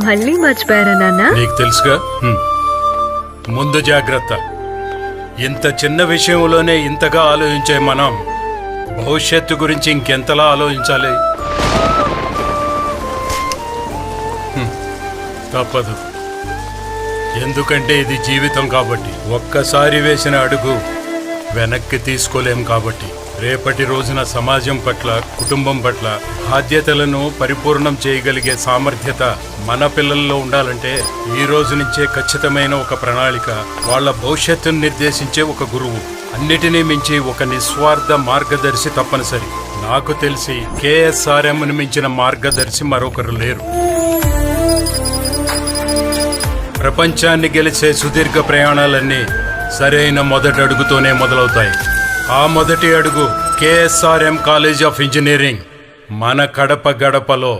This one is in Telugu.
మళ్ళీ మర్చిపోయారా నాన్న? నీకు తెలుసుగా. ముందు జాగ్రత్త. ఇంత చిన్న విషయంలోనే ఇంతగా ఆలోచించే మనం భవిష్యత్తు గురించి ఇంకెంతలా ఆలోచించాలి? తప్పదు, ఎందుకంటే ఇది జీవితం కాబట్టి. ఒక్కసారి వేసిన అడుగు వెనక్కి తీసుకోలేం కాబట్టి. రేపటి రోజున సమాజం పట్ల, కుటుంబం పట్ల బాధ్యతలను పరిపూర్ణం చేయగలిగే సామర్థ్యత మన పిల్లల్లో ఉండాలంటే ఈ రోజు నుంచే ఖచ్చితమైన ఒక ప్రణాళిక, వాళ్ళ భవిష్యత్తును నిర్దేశించే ఒక గురువు, అన్నిటినీ మించి ఒక నిస్వార్థ మార్గదర్శి తప్పనిసరి. నాకు తెలిసి KSRMను మించిన మార్గదర్శి మరొకరు లేరు. ప్రపంచాన్ని గెలిచే సుదీర్ఘ ప్రయాణాలన్నీ సరైన మొదటి అడుగుతోనే మొదలవుతాయి. ఆ మొదటి అడుగు KSRM కాలేజ్ ఆఫ్ ఇంజనీరింగ్ మన కడప గడపలో.